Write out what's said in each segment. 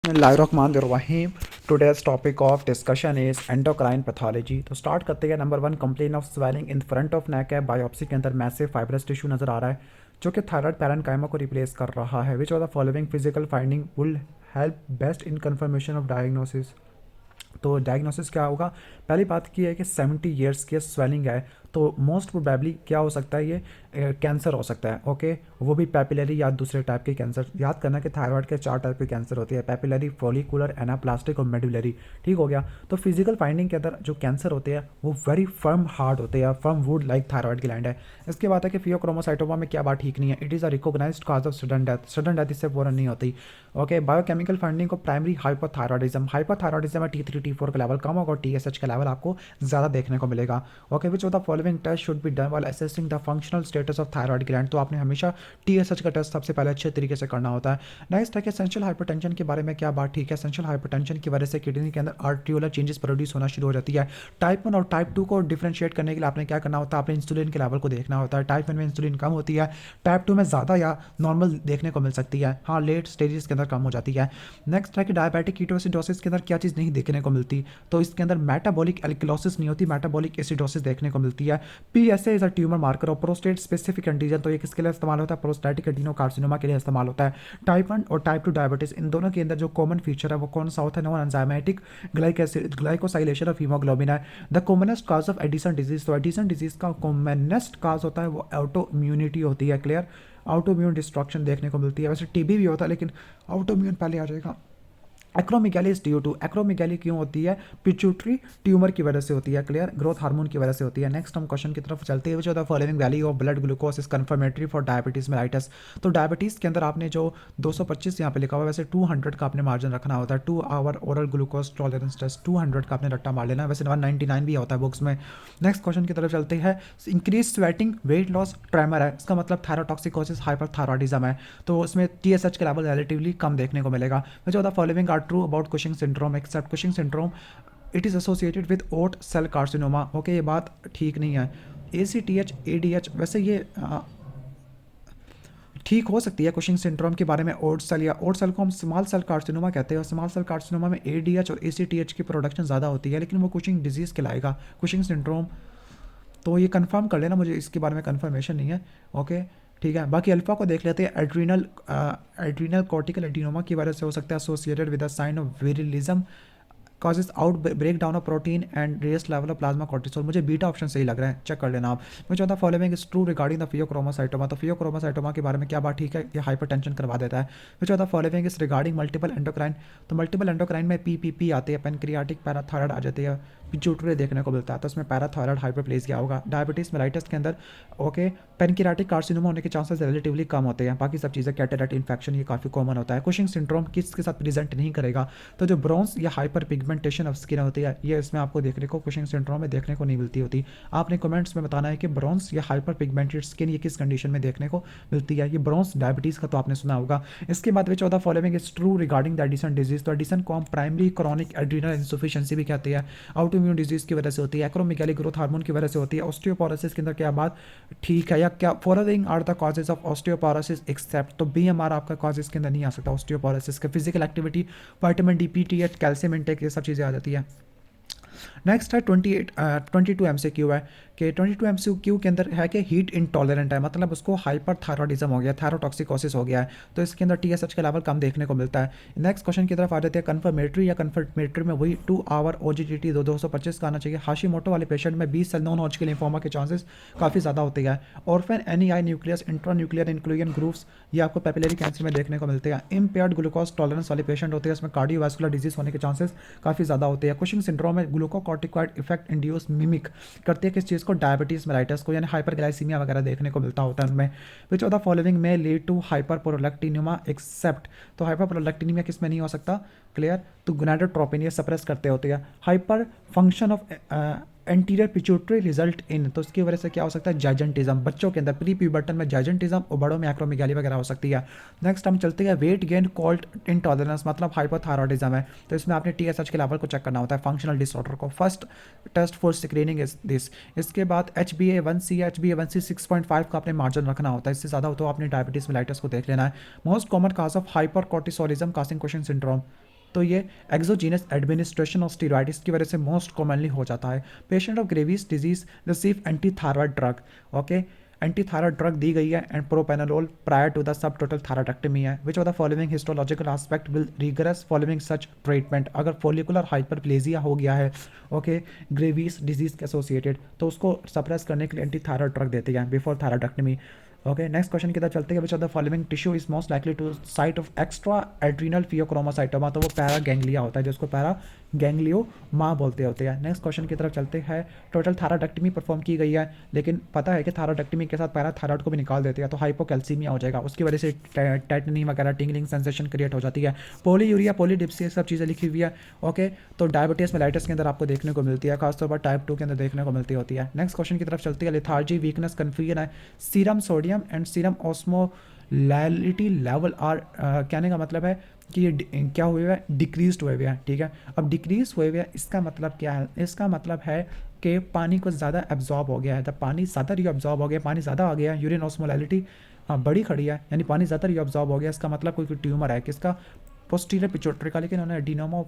Bismillahirrahmanirrahim. Today's topic of discussion is endocrine pathology. तो start करते हैं। Number 1, complain of swelling in front of neck है। Biopsy के अंदर मैसिव फाइब्रस टिश्यू नजर आ रहा है जो कि थायराइड पैरेन्काइमा को रिप्लेस कर रहा है। Which of the following physical finding will help best in confirmation of diagnosis. तो डायग्नोसिस क्या होगा? पहली बात की है कि 70 ईयर्स की स्वेलिंग है तो मोस्ट प्रोबेबली क्या हो सकता है, ये कैंसर हो सकता है। ओके, वो भी पैपिलरी या दूसरे टाइप के कैंसर। याद करना कि थायराइड के 4 टाइप के कैंसर होते हैं, पैपिलरी, फॉलिकुलर, एनाप्लास्टिक और मेडुलरी। ठीक हो गया। तो फिजिकल फाइंडिंग के अंदर जो कैंसर होते हैं वो वेरी फर्म हार्ड होते हैं, firm would like thyroid gland है। इसके बाद है कि फियोक्रोमोसाइटोमा में क्या बात ठीक नहीं है, it is a recognized cause of sudden death. Sudden death इससे फ़ौरन नहीं होती। ओके, बायोकेमिकल फाइंडिंग को प्राइमरी हाइपोथायरॉयडिज्म। हाइपोथायरॉयडिज्म में T3 T4 का लेवल कम होगा और TSH का लेवल आपको ज़्यादा देखने को मिलेगा। Okay, which of the following test should be done while assessing the functional status of thyroid gland. तो आपने हमेशा TSH का टेस्ट सबसे पहले अच्छे तरीके से करना होता है। नेक्स्ट है कि एसेंशियल हाइपरटेंशन के बारे में क्या बात ठीक है। एसेंशियल हाइपरटेंशन की वजह से किडनी के अंदर आर्ट्रियोलर चेंजेस प्रोड्यूस होना शुरू हो जाती है। टाइप 1 और टाइप 2 को डिफरेंशिएट करने के लिए आपने क्या करना होता है, आपने इंसुलिन के लेवल को देखना होता है। टाइप 1 में इंसुलिन कम होती है, टाइप 2 में ज़्यादा या नॉर्मल देखने को मिल सकती है। हाँ, लेट स्टेजेस के अंदर कम हो जाती है। नेक्स्ट है कि डायबिटिक कीटोसिडोसिस के अंदर क्या चीज़ नहीं देखने को मिलती, तो इसके अंदर मेटाबॉलिक एल्किलोसिस नहीं होती, मेटाबॉलिक एसिडोसिस देखने को मिलती है। PSA is a tumour marker of prostate specific antigen. तो ये किसके लिए इस्तेमाल होता है? प्रोस्टैटिक एडिनोकार्सिनोमा के लिए इस्तेमाल होता है। टाइप 1 और टाइप 2 डायबिटीज, इन दोनों के अंदर जो कॉमन फीचर है वो कौन सा होता है? Non enzymatic glycosylation of haemoglobin है। The commonest cause of Addison disease, तो एडिसन डिजीज का कॉमनेस्ट काज होता है वो ऑटो इम्यूनिटी होती है। क्लियर, ऑटो इम्यून डिस्ट्रक्शन देखने को मिलती है। वैसे TB भी होता है लेकिन ऑटो इम्यून पहले आ जाएगा। Acromegaly is due to, acromegaly क्यों होती है? पिट्यूटरी ट्यूमर की वजह से होती है। क्लियर, ग्रोथ हार्मोन की वजह से होती है। नेक्स्ट हम क्वेश्चन की तरफ चलते हैं। जो following value of blood glucose is confirmatory for diabetes mellitus. तो डायबिटीज़ के अंदर आपने जो 225 यहाँ पे लिखा हुआ है, वैसे 200 का आपने मार्जिन रखना होता है। 2 hour oral glucose tolerance test 200 का आपने रट्टा मार लेना है, वैसे 199 भी होता है बुक्स में। नेक्स्ट क्वेश्चन की तरफ चलते हैं। Increase sweating, weight loss, tremor है, इसका मतलब थायरोटॉक्सिकोसिस, हाइपरथायरॉयडिज्म है। तो उसमें TSH का लेवल रिलेटिवली कम देखने को मिलेगा। जो the following are true about Cushing syndrome except Cushing syndrome, it is associated with oat cell carcinoma. Okay, ये बात ठीक नहीं है। ACTH ADH, वैसे ये ठीक हो सकती है कुशिंग सिंड्रोम के बारे में। ओट सेल या ओट सेल को हम स्मॉल सेल कार्सिनोमा कहते हैं और स्मॉल सेल कार्सिनोमा में ADH और ACTH की प्रोडक्शन ज़्यादा होती है, लेकिन वो कुशिंग डिजीज़ कहलाएगा, कुशिंग सिंड्रोम। तो ये कंफर्म कर लेना, मुझे इसके बारे में कंफर्मेशन नहीं है। ओके, ठीक है। बाकी अल्फा को देख लेते हैं। एड्रीनल कॉर्टिकल एडिनोमा की वजह से हो सकता है, associated with the sign of virilism, causes out break down of protein and raised level of plasma cortisol. मुझे बीटा ऑप्शन सही लग रहा है, चेक कर लेना आप। मुझे चौथा following is true regarding the pheochromocytoma. तो फियोक्रोमोसाइटोमा के बारे में क्या बात ठीक है? ये हाइपरटेंशन करवा देता है। मुझे चौथा following is regarding multiple endocrine. तो मल्टीपल एंडोक्राइन में PPP आते हैं, पेनक्रियाटिक पैराथायराइड आ जाती है, पिट्यूटरी देखने को मिलता है, तो उसमें पैराथायराइड हाइपरप्लेसिया होगा। डायबिटीज मेलाइटस के अंदर ओके पेनक्रियाटिक कार्सिनोमा होने के चांसेस रिलेटिवली कम होते हैं। बाकी सब चीज़ें कैटरेक्ट इन्फेक्शन ये काफ़ी कॉमन होता है। कुशिंग सिंड्रोम किसके साथ प्रेजेंट नहीं करेगा? तो जो ब्रोंस या हाइपर पिगमेंटेशन ऑफ स्किन होती है, ये इसमें आपको देखने को कुशिंग सिंड्रोम में देखने को नहीं मिलती होती। आपने कमेंट्स में बताना है कि ब्रोंस या हाइपर पिगमेंटेड स्किन ये किस कंडीशन में देखने को मिलती है। ये ब्रोंस डायबिटीज़ का तो आपने सुना होगा। इसके बाद विच of the following is true regarding the Edison disease. तो एडिसन को हम प्राइमरी क्रॉनिक एड्रीनल इंसफिशिएंसी भी कहते हैं, ऑटो इम्यून डिजीज की वजह से होती है, एक्रोमेगाली ग्रोथ हार्मोन की वजह से होती है। ऑस्टियोपोरोसिस के अंदर क्या बात ठीक है या क्या? Following are the causes of osteoporosis except, तो BMR आपका कॉजेज के अंदर नहीं आ सकता ऑस्टियोपोरोसिस का। Physical activity, vitamin D, PTH, calcium intake, ये सब चीज़ें आ जाती है। नेक्स्ट है 22 MCQ है कि 22 MCQ के अंदर है कि हीट इंटॉलरेंट है, मतलब उसको हाइपर थायरॉयडिज्म हो गया, थायरोटॉक्सिकोसिस हो गया है, तो इसके अंदर TSH का लेवल कम देखने को मिलता है। नेक्स्ट क्वेश्चन की तरफ आ जाते हैं। कन्फर्मेटरी या कन्फर्मेटरी में वही 2 आवर OGTT 225 का आना चाहिए। हाशिमोटो वाले पेशेंट में 20 सेल नॉन हॉजकिन लिम्फोमा के चांसेस काफ़ी ज़्यादा होते हैं। Orphan NEI nucleus intra nuclear inclusion groups ये आपको पेपिलरी कैंसर में देखने को मिलते हैं। इम्पेयर्ड ग्लूकोज टॉलरेंस वाले पेशेंट होते हैं, इसमें कार्डियोवास्कुलर डिजीज होने के चांसेस काफ़ी ज़्यादा होते हैं। कुशिंग सिंड्रोम में ग्लूकोकॉर्टिकॉइड इफेक्ट इंड्यूस मिमिक करते हैं किस चीज़ को? डायबिटीज मेलाइटस को, यानी हाइपरग्लाइसीमिया वगैरह देखने को मिलता होता है उनमें। विच ऑफ द फॉलोइंग में लीड टू हाइपरप्रोलैक्टिनियमा एक्सेप्ट, तो हाइपरप्रोलैक्टिनियमा किस में नहीं हो सकता? क्लियर, तो गोनाडोट्रोपिन ये सप्रेस करते होते हैं। Hyper function of anterior pituitary result in, तो उसकी वजह से क्या हो सकता है? जाइजेंटिज्म, बच्चों के अंदर प्री प्यूबर्टन में जाइजेंटिज्म और बड़ों में एक्रोमेगाली वगैरह हो सकती है। नेक्स्ट हम चलते हैं। वेट गेन कॉल्ड इंटॉलरेंस, मतलब हाइपोथायरॉयडिज्म है, तो इसमें आपने TSH के लेवल को चेक करना होता है, फंक्शनल डिसऑर्डर को। First test for screening is this. इसके बाद HbA1c या HbA1c 6.5 का आपने मार्जिन रखना होता है, इससे ज़्यादा हो तो आपने डायबिटीज मेलाइटस को देख लेना है। Most common cause of hypercortisolism causing Cushing syndrome, तो ये एक्सोजीनस एडमिनिस्ट्रेशन ऑफ स्टीरॉइड्स की वजह से मोस्ट कॉमनली हो जाता है। Patient of Graves disease receive anti thyroid drug, okay, anti thyroid drug दी गई है and propranolol prior to the subtotal thyroidectomy है। Which of the following histological aspect will rigorous following such treatment. अगर follicular hyperplasia हो गया है, okay, Graves disease के associated, तो उसको सप्रेस करने के लिए एंटी थायराइड ड्रग देते हैं before thyroidectomy. Okay, next question की तरफ चलते हैं। Which of the following tissue is most likely to site of extra adrenal pheochromocytoma, तो वो पैरा गैंग्लिया होता है जिसको पैरा गैंग्लियोमा बोलते होते हैं। नेक्स्ट क्वेश्चन की तरफ चलते हैं। टोटल थायराइडेक्टमी परफॉर्म की गई है, लेकिन पता है कि थायराइडेक्टमी के साथ पैरा थायराइड को भी निकाल देते हैं, तो हाइपोकैल्सीमिया हो जाएगा, उसकी वजह से टेटनी वगैरह टिंगलिंग सेंसेशन क्रिएट हो जाती है। पोलीयूरिया, पोलीडिप्सिया, सब चीज़ें लिखी हुई है। ओके, तो डायबिटीज मेलाइटिस के अंदर आपको देखने को मिलती है, खासतौर पर टाइप 2 के अंदर देखने को मिलती होती है। नेक्स्ट क्वेश्चन की तरफ चलती है। लिथार्जी, वीकनेस, कन्फ्यूजन है, serum sodium and serum osmolality level are, कहने का मतलब है कि ये क्या हुए हुए हैं, डिक्रीज हुए हुए हैं। ठीक है, अब डिक्रीज हुए हुए हैं इसका मतलब क्या है, इसका मतलब है कि पानी को ज़्यादा एब्जॉर्ब हो गया है, जब पानी ज़्यादा रीअब्जॉर्ब हो गया, पानी ज़्यादा आ गया, यूरिन ऑस्मोलैलिटी बड़ी खड़ी है, यानी पानी ज़्यादा रीअब्जॉर्ब हो गया, इसका मतलब कोई ट्यूमर है किसका, पोस्टीरियर पिट्यूटरी का, लेकिन उन्होंने एडिनोमा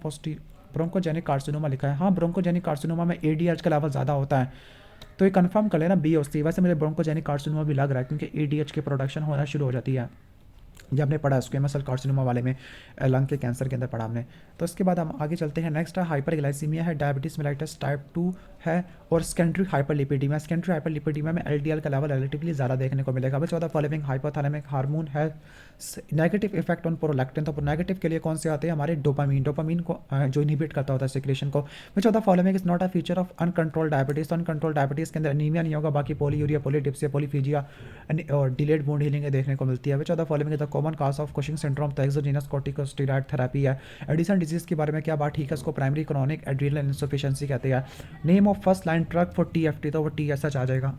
ब्रोंकोजेनिक कार्सिनोमा लिखा है। हाँ, ब्रोंकोजेनिक कार्सिनोमा में एडीएच का लेवल ज़्यादा होता है, तो ये कंफर्म कर लेना बी होती है। वैसे मुझे ब्रोंकोजेनिक कार्सिनोमा भी लग रहा है क्योंकि एडीएच की प्रोडक्शन होना शुरू हो जाती है, जब हमने पढ़ा स्क्वेमस सेल कार्सिनोमा वाले में, लंग के कैंसर के अंदर पढ़ा हमने। तो इसके बाद हम आगे चलते हैं। नेक्स्ट है हाइपरग्लाइसीमिया है, डायबिटीज मेलाइटस टाइप 2 है, और सेकेंडरी हाइपरलिपिडीमिया। सेकेंडरी हाइपरलिपिडीमिया में एलडीएल का लेवल रिलेटिवली ज़्यादा देखने को मिलेगा। विच of the following hypothalamic hormone है नेगेटिव इफेक्ट ऑन प्रोलैक्टिन, तो नेगेटिव के लिए कौन से आते हैं हमारे, डोपामीन को जो इनहिबिट करता होता है सिक्रेशन को। विच of the following is not a feature of uncontrolled diabetes, तो अनकंट्रोल्ड डायबिटीज के अंदर एनीमिया नहीं होगा, बाकी पोलीयूरिया, पोलीडिप्सिया, पोलीफीजिया और डिलेड वुंड हीलिंग देखने को मिलती है। Which of the following is the common cause of Cushing syndrome, तो एक्सोजीनस कॉर्टिकोस्टेरॉइड थेरेपी है। एडिसन डिजीज के बारे में क्या बात, ठीक है, इसको प्राइमरी क्रोनिक एड्रिनल इनसफिशिएंसी कहते हैं। Name of first line drug for TFT, तो वो टीएसएच आ जाएगा।